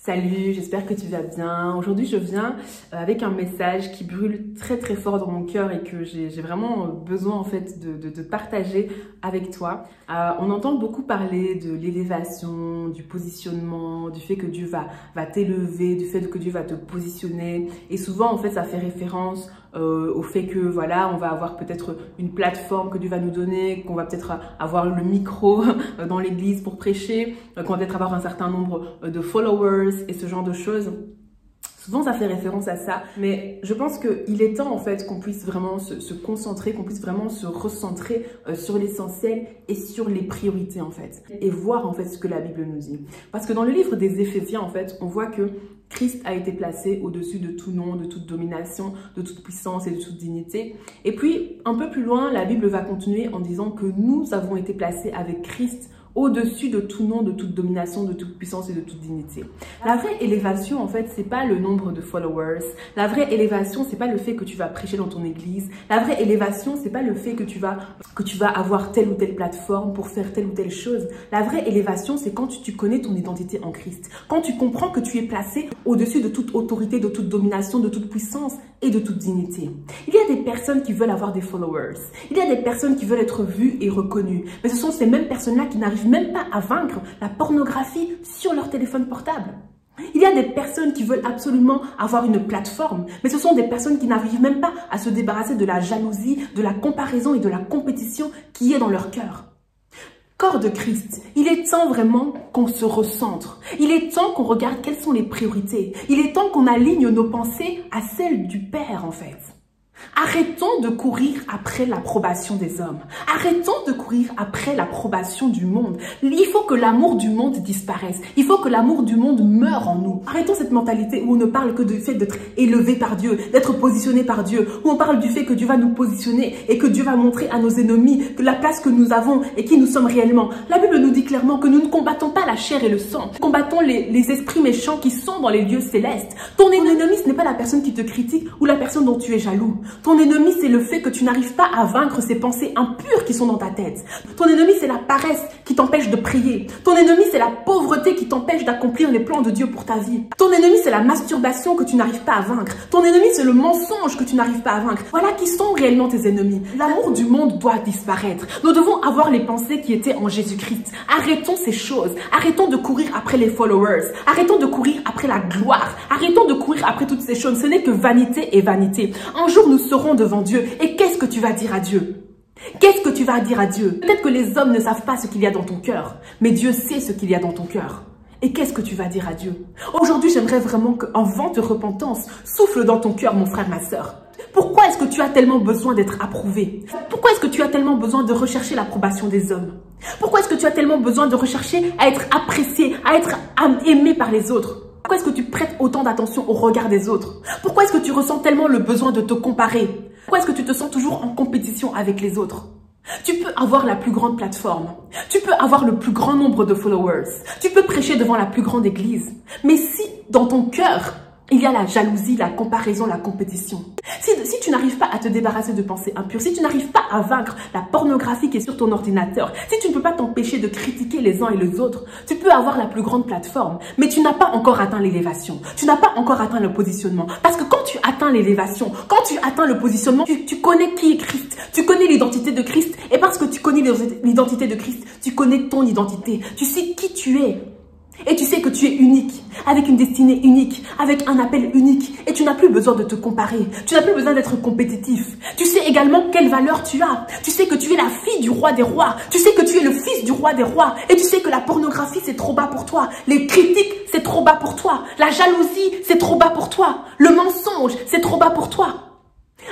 Salut, j'espère que tu vas bien. Aujourd'hui, je viens avec un message qui brûle très fort dans mon cœur et que j'ai vraiment besoin en fait de partager avec toi. On entend beaucoup parler de l'élévation, du positionnement, du fait que Dieu va t'élever, du fait que Dieu va te positionner. Et souvent, en fait, ça fait référence au fait que voilà, on va avoir peut-être une plateforme que Dieu va nous donner, qu'on va peut-être avoir le micro dans l'église pour prêcher, qu'on va peut-être avoir un certain nombre de followers et ce genre de choses. Souvent, ça fait référence à ça, mais je pense qu'il est temps en fait qu'on puisse vraiment se concentrer, qu'on puisse vraiment se recentrer sur l'essentiel et sur les priorités en fait, et voir en fait ce que la Bible nous dit. Parce que dans le livre des Éphésiens en fait, on voit que Christ a été placé au-dessus de tout nom, de toute domination, de toute puissance et de toute dignité. Et puis, un peu plus loin, la Bible va continuer en disant que nous avons été placés avec Christ au-dessus de tout nom, de toute domination, de toute puissance et de toute dignité. La vraie élévation, en fait, c'est pas le nombre de followers. La vraie élévation, c'est pas le fait que tu vas prêcher dans ton église. La vraie élévation, c'est pas le fait que tu vas avoir telle ou telle plateforme pour faire telle ou telle chose. La vraie élévation, c'est quand tu connais ton identité en Christ. Quand tu comprends que tu es placé au-dessus de toute autorité, de toute domination, de toute puissance et de toute dignité. Il y a des personnes qui veulent avoir des followers. Il y a des personnes qui veulent être vues et reconnues. Mais ce sont ces mêmes personnes-là qui n'arrivent même pas à vaincre la pornographie sur leur téléphone portable. Il y a des personnes qui veulent absolument avoir une plateforme, mais ce sont des personnes qui n'arrivent même pas à se débarrasser de la jalousie, de la comparaison et de la compétition qui est dans leur cœur. Corps de Christ, il est temps vraiment qu'on se recentre. Il est temps qu'on regarde quelles sont les priorités. Il est temps qu'on aligne nos pensées à celles du Père en fait. Arrêtons de courir après l'approbation des hommes. Arrêtons de courir après l'approbation du monde. Il faut que l'amour du monde disparaisse. Il faut que l'amour du monde meure en nous. Arrêtons cette mentalité où on ne parle que du fait d'être élevé par Dieu, d'être positionné par Dieu, où on parle du fait que Dieu va nous positionner et que Dieu va montrer à nos ennemis que la place que nous avons et qui nous sommes réellement. La Bible nous dit clairement que nous ne combattons pas la chair et le sang. Nous combattons les esprits méchants qui sont dans les lieux célestes. Ton ennemi, ce n'est pas la personne qui te critique ou la personne dont tu es jaloux. Ton ennemi, c'est le fait que tu n'arrives pas à vaincre ces pensées impures qui sont dans ta tête. Ton ennemi, c'est la paresse qui t'empêche de prier. Ton ennemi, c'est la pauvreté qui t'empêche d'accomplir les plans de Dieu pour ta vie. Ton ennemi, c'est la masturbation que tu n'arrives pas à vaincre. Ton ennemi, c'est le mensonge que tu n'arrives pas à vaincre. Voilà qui sont réellement tes ennemis. L'amour du monde doit disparaître. Nous devons avoir les pensées qui étaient en Jésus-Christ. Arrêtons ces choses. Arrêtons de courir après les followers. Arrêtons de courir après la gloire. Arrêtons de courir après toutes ces choses. Ce n'est que vanité et vanité. Un jour, nous serons devant Dieu. Et qu'est-ce que tu vas dire à Dieu? Qu'est-ce que tu vas dire à Dieu? Peut-être que les hommes ne savent pas ce qu'il y a dans ton cœur, mais Dieu sait ce qu'il y a dans ton cœur. Et qu'est-ce que tu vas dire à Dieu? Aujourd'hui, j'aimerais vraiment qu'un vent de repentance souffle dans ton cœur, mon frère, ma sœur. Pourquoi est-ce que tu as tellement besoin d'être approuvé? Pourquoi est-ce que tu as tellement besoin de rechercher l'approbation des hommes? Pourquoi est-ce que tu as tellement besoin de rechercher à être apprécié, à être aimé par les autres? Pourquoi est-ce que tu prêtes autant d'attention au regard des autres? Pourquoi est-ce que tu ressens tellement le besoin de te comparer? Pourquoi est-ce que tu te sens toujours en compétition avec les autres? Tu peux avoir la plus grande plateforme. Tu peux avoir le plus grand nombre de followers. Tu peux prêcher devant la plus grande église. Mais si dans ton cœur, il y a la jalousie, la comparaison, la compétition. Si tu n'arrives pas à te débarrasser de pensées impures, si tu n'arrives pas à vaincre la pornographie qui est sur ton ordinateur, si tu ne peux pas t'empêcher de critiquer les uns et les autres, tu peux avoir la plus grande plateforme, mais tu n'as pas encore atteint l'élévation. Tu n'as pas encore atteint le positionnement. Parce que quand tu atteins l'élévation, quand tu atteins le positionnement, tu connais qui est Christ, tu connais l'identité de Christ, et parce que tu connais l'identité de Christ, tu connais ton identité, tu sais qui tu es. Et tu sais que tu es unique, avec une destinée unique, avec un appel unique. Et tu n'as plus besoin de te comparer. Tu n'as plus besoin d'être compétitif. Tu sais également quelle valeur tu as. Tu sais que tu es la fille du roi des rois. Tu sais que tu es le fils du roi des rois. Et tu sais que la pornographie, c'est trop bas pour toi. Les critiques, c'est trop bas pour toi. La jalousie, c'est trop bas pour toi. Le mensonge, c'est trop bas pour toi.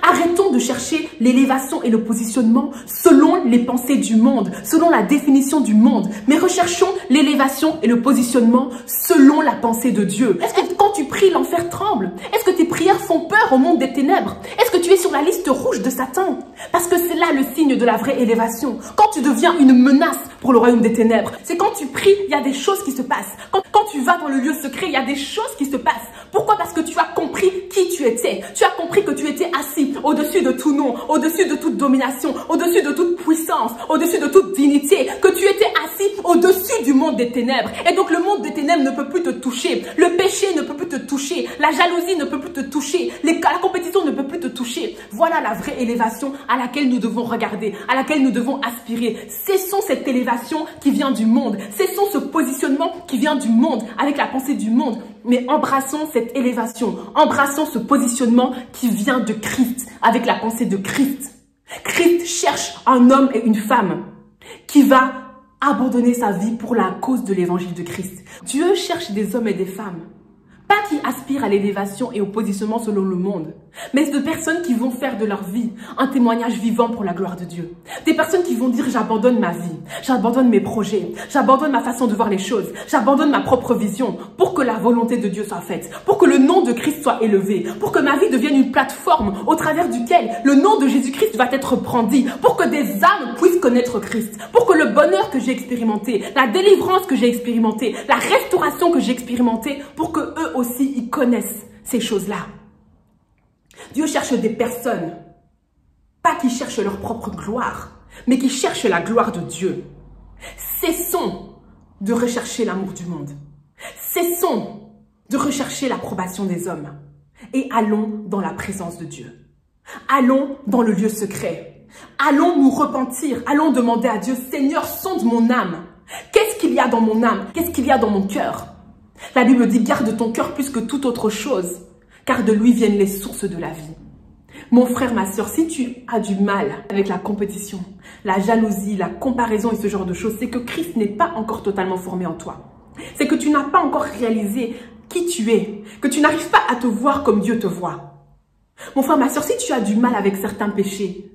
Arrêtons de chercher l'élévation et le positionnement selon les pensées du monde, selon la définition du monde, mais recherchons l'élévation et le positionnement selon la pensée de Dieu. Est-ce que quand tu pries, l'enfer tremble? Est-ce que tes prières font peur au monde des ténèbres? Est-ce que tu es sur la liste rouge de Satan? Parce que c'est là le signe de la vraie élévation. Quand tu deviens une menace pour le royaume des ténèbres, c'est quand tu pries, il y a des choses qui se passent. Quand tu vas dans le lieu secret, il y a des choses qui se passent. Pourquoi? Parce que tu as compris qui tu étais. Tu as compris que tu étais assis au-dessus de tout nom, au-dessus de toute domination, au-dessus de toute puissance, au-dessus de toute dignité, que tu étais assis au-dessus du monde des ténèbres. Et donc le monde des ténèbres ne peut plus te toucher. Le péché péché ne peut plus te toucher. La jalousie ne peut plus te toucher. La compétition ne peut plus te toucher. Voilà la vraie élévation à laquelle nous devons regarder, à laquelle nous devons aspirer. Cessons cette élévation qui vient du monde. Cessons ce positionnement qui vient du monde, avec la pensée du monde. Mais embrassons cette élévation. Embrassons ce positionnement qui vient de Christ, avec la pensée de Christ. Christ cherche un homme et une femme qui va abandonner sa vie pour la cause de l'évangile de Christ. Dieu cherche des hommes et des femmes, pas qui aspirent à l'élévation et au positionnement selon le monde, mais de personnes qui vont faire de leur vie un témoignage vivant pour la gloire de Dieu. Des personnes qui vont dire j'abandonne ma vie, j'abandonne mes projets, j'abandonne ma façon de voir les choses, j'abandonne ma propre vision pour que la volonté de Dieu soit faite, pour que le nom de Christ soit élevé, pour que ma vie devienne une plateforme au travers duquel le nom de Jésus-Christ va être brandi, pour que des âmes puissent connaître Christ, pour que le bonheur que j'ai expérimenté, la délivrance que j'ai expérimentée, la restauration que j'ai expérimentée, pour que eux aussi ils connaissent ces choses-là. Dieu cherche des personnes, pas qui cherchent leur propre gloire, mais qui cherchent la gloire de Dieu. Cessons de rechercher l'amour du monde. Cessons de rechercher l'approbation des hommes. Et allons dans la présence de Dieu. Allons dans le lieu secret. Allons nous repentir. Allons demander à Dieu, Seigneur, sonde mon âme. Qu'est-ce qu'il y a dans mon âme? Qu'est-ce qu'il y a dans mon cœur? La Bible dit, garde ton cœur plus que toute autre chose, car de lui viennent les sources de la vie. Mon frère, ma soeur, si tu as du mal avec la compétition, la jalousie, la comparaison et ce genre de choses, c'est que Christ n'est pas encore totalement formé en toi. C'est que tu n'as pas encore réalisé qui tu es, que tu n'arrives pas à te voir comme Dieu te voit. Mon frère, ma soeur, si tu as du mal avec certains péchés,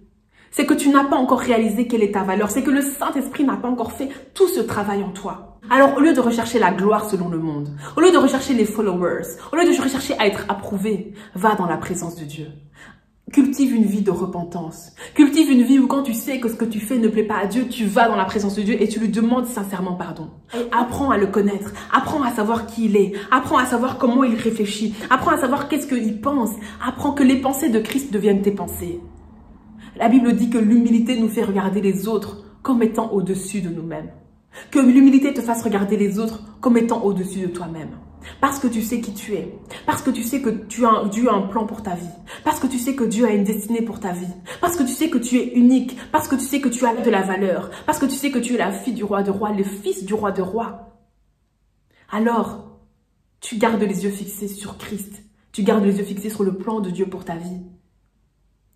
c'est que tu n'as pas encore réalisé quelle est ta valeur. C'est que le Saint-Esprit n'a pas encore fait tout ce travail en toi. Alors, au lieu de rechercher la gloire selon le monde, au lieu de rechercher les followers, au lieu de rechercher à être approuvé, va dans la présence de Dieu. Cultive une vie de repentance. Cultive une vie où quand tu sais que ce que tu fais ne plaît pas à Dieu, tu vas dans la présence de Dieu et tu lui demandes sincèrement pardon. Apprends à le connaître. Apprends à savoir qui il est. Apprends à savoir comment il réfléchit. Apprends à savoir qu'est-ce qu'il pense. Apprends que les pensées de Christ deviennent tes pensées. La Bible dit que l'humilité nous fait regarder les autres comme étant au-dessus de nous-mêmes. Que l'humilité te fasse regarder les autres comme étant au-dessus de toi-même. Parce que tu sais qui tu es. Parce que tu sais que Dieu a un plan pour ta vie. Parce que tu sais que Dieu a une destinée pour ta vie. Parce que tu sais que tu es unique. Parce que tu sais que tu as de la valeur. Parce que tu sais que tu es la fille du roi de rois, le fils du roi de rois. Alors, tu gardes les yeux fixés sur Christ. Tu gardes les yeux fixés sur le plan de Dieu pour ta vie.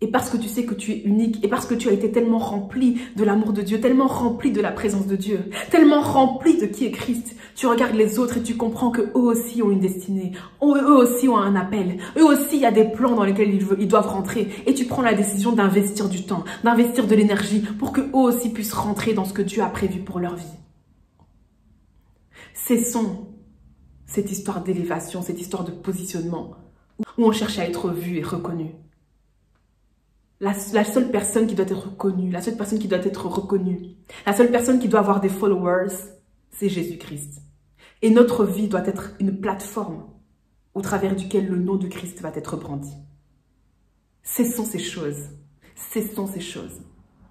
Et parce que tu sais que tu es unique, et parce que tu as été tellement rempli de l'amour de Dieu, tellement rempli de la présence de Dieu, tellement rempli de qui est Christ, tu regardes les autres et tu comprends qu'eux aussi ont une destinée, eux aussi ont un appel, eux aussi il y a des plans dans lesquels ils doivent rentrer, et tu prends la décision d'investir du temps, d'investir de l'énergie pour qu'eux aussi puissent rentrer dans ce que Dieu a prévu pour leur vie. Cessons cette histoire d'élévation, cette histoire de positionnement, où on cherche à être vu et reconnu. La seule personne qui doit être reconnue, la seule personne qui doit être reconnue, la seule personne qui doit avoir des followers, c'est Jésus-Christ. Et notre vie doit être une plateforme au travers duquel le nom de Christ va être brandi. Cessons ces choses. Cessons ces choses.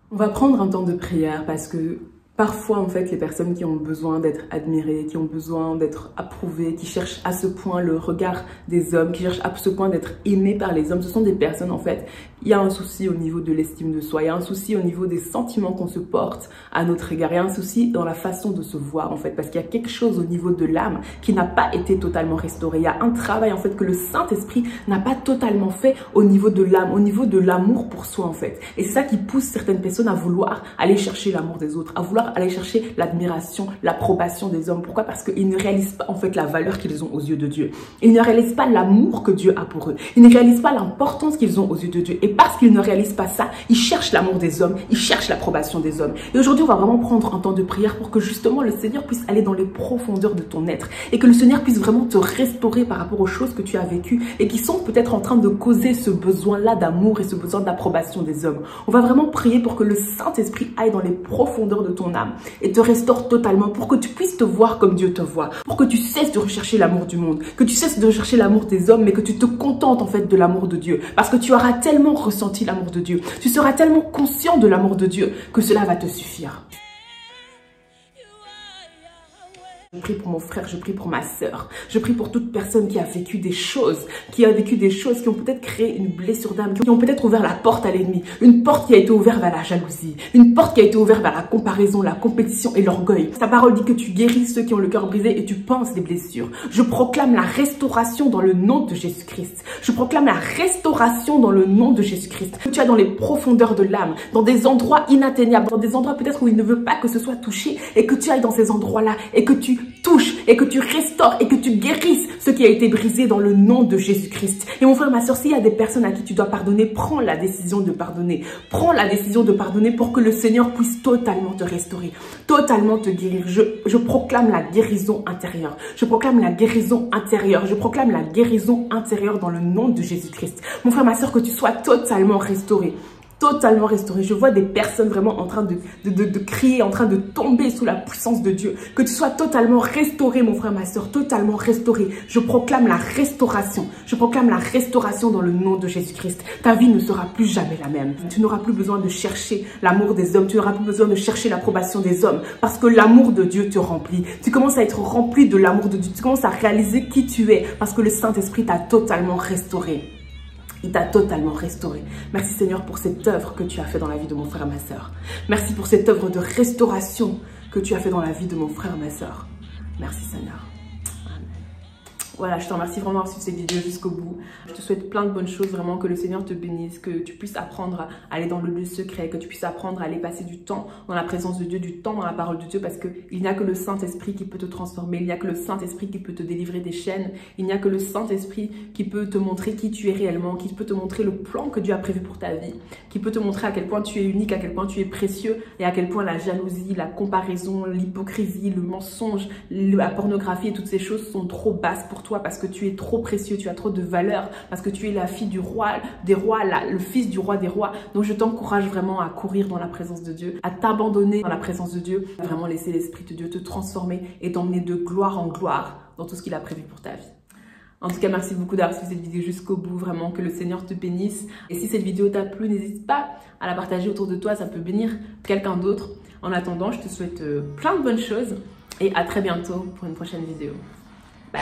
On va prendre un temps de prière parce que parfois, en fait, les personnes qui ont besoin d'être admirées, qui ont besoin d'être approuvées, qui cherchent à ce point le regard des hommes, qui cherchent à ce point d'être aimées par les hommes, ce sont des personnes, en fait, il y a un souci au niveau de l'estime de soi, il y a un souci au niveau des sentiments qu'on se porte à notre égard, il y a un souci dans la façon de se voir, en fait, parce qu'il y a quelque chose au niveau de l'âme qui n'a pas été totalement restauré. Il y a un travail, en fait, que le Saint-Esprit n'a pas totalement fait au niveau de l'âme, au niveau de l'amour pour soi, en fait. Et c'est ça qui pousse certaines personnes à vouloir aller chercher l'amour des autres, à vouloir aller chercher l'admiration, l'approbation des hommes. Pourquoi? Parce qu'ils ne réalisent pas, en fait, la valeur qu'ils ont aux yeux de Dieu. Ils ne réalisent pas l'amour que Dieu a pour eux. Ils ne réalisent pas l'importance qu'ils ont aux yeux de Dieu. Et parce qu'ils ne réalisent pas ça, ils cherchent l'amour des hommes, ils cherchent l'approbation des hommes. Et aujourd'hui, on va vraiment prendre un temps de prière pour que justement le Seigneur puisse aller dans les profondeurs de ton être et que le Seigneur puisse vraiment te restaurer par rapport aux choses que tu as vécues et qui sont peut-être en train de causer ce besoin-là d'amour et ce besoin d'approbation des hommes. On va vraiment prier pour que le Saint-Esprit aille dans les profondeurs de ton âme et te restaure totalement pour que tu puisses te voir comme Dieu te voit, pour que tu cesses de rechercher l'amour du monde, que tu cesses de rechercher l'amour des hommes, mais que tu te contentes en fait de l'amour de Dieu, parce que tu auras tellement ressenti l'amour de Dieu, tu seras tellement conscient de l'amour de Dieu que cela va te suffire. Je prie pour mon frère, je prie pour ma sœur. Je prie pour toute personne qui a vécu des choses, qui ont peut-être créé une blessure d'âme, qui ont peut-être ouvert la porte à l'ennemi. Une porte qui a été ouverte vers la jalousie. Une porte qui a été ouverte vers la comparaison, la compétition et l'orgueil. Ta parole dit que tu guéris ceux qui ont le cœur brisé et tu penses des blessures. Je proclame la restauration dans le nom de Jésus-Christ. Je proclame la restauration dans le nom de Jésus-Christ. Tu es dans les profondeurs de l'âme, dans des endroits inatteignables, dans des endroits peut-être où il ne veut pas que ce soit touché et que tu ailles dans ces endroits-là et que tu touches et que tu restaures et que tu guérisses ce qui a été brisé dans le nom de Jésus-Christ. Et mon frère, ma soeur, s'il y a des personnes à qui tu dois pardonner, prends la décision de pardonner. Prends la décision de pardonner pour que le Seigneur puisse totalement te restaurer, totalement te guérir. Je proclame la guérison intérieure. Je proclame la guérison intérieure. Je proclame la guérison intérieure dans le nom de Jésus-Christ. Mon frère, ma soeur, que tu sois totalement restauré. Totalement restauré. Je vois des personnes vraiment en train de crier, en train de tomber sous la puissance de Dieu. Que tu sois totalement restauré, mon frère, ma soeur, totalement restauré. Je proclame la restauration. Je proclame la restauration dans le nom de Jésus-Christ. Ta vie ne sera plus jamais la même. Tu n'auras plus besoin de chercher l'amour des hommes. Tu n'auras plus besoin de chercher l'approbation des hommes. Parce que l'amour de Dieu te remplit. Tu commences à être rempli de l'amour de Dieu. Tu commences à réaliser qui tu es. Parce que le Saint-Esprit t'a totalement restauré. Il t'a totalement restauré. Merci Seigneur pour cette œuvre que tu as fait dans la vie de mon frère et ma sœur. Merci pour cette œuvre de restauration que tu as fait dans la vie de mon frère et ma sœur. Merci Seigneur. Amen. Voilà, je te remercie vraiment d'avoir suivi cette vidéo jusqu'au bout. Je te souhaite plein de bonnes choses, vraiment que le Seigneur te bénisse, que tu puisses apprendre à aller dans le lieu secret, que tu puisses apprendre à aller passer du temps dans la présence de Dieu, du temps dans la parole de Dieu, parce qu'il n'y a que le Saint-Esprit qui peut te transformer, il n'y a que le Saint-Esprit qui peut te délivrer des chaînes, il n'y a que le Saint-Esprit qui peut te montrer qui tu es réellement, qui peut te montrer le plan que Dieu a prévu pour ta vie, qui peut te montrer à quel point tu es unique, à quel point tu es précieux, et à quel point la jalousie, la comparaison, l'hypocrisie, le mensonge, la pornographie et toutes ces choses sont trop basses pour toi, parce que tu es trop précieux, tu as trop de valeur, parce que tu es la fille du roi des rois, le fils du roi des rois. Donc je t'encourage vraiment à courir dans la présence de Dieu, à t'abandonner dans la présence de Dieu, à vraiment laisser l'Esprit de Dieu te transformer et t'emmener de gloire en gloire dans tout ce qu'il a prévu pour ta vie. En tout cas, merci beaucoup d'avoir suivi cette vidéo jusqu'au bout. Vraiment, que le Seigneur te bénisse. Et si cette vidéo t'a plu, n'hésite pas à la partager autour de toi. Ça peut bénir quelqu'un d'autre. En attendant, je te souhaite plein de bonnes choses. Et à très bientôt pour une prochaine vidéo. Bye.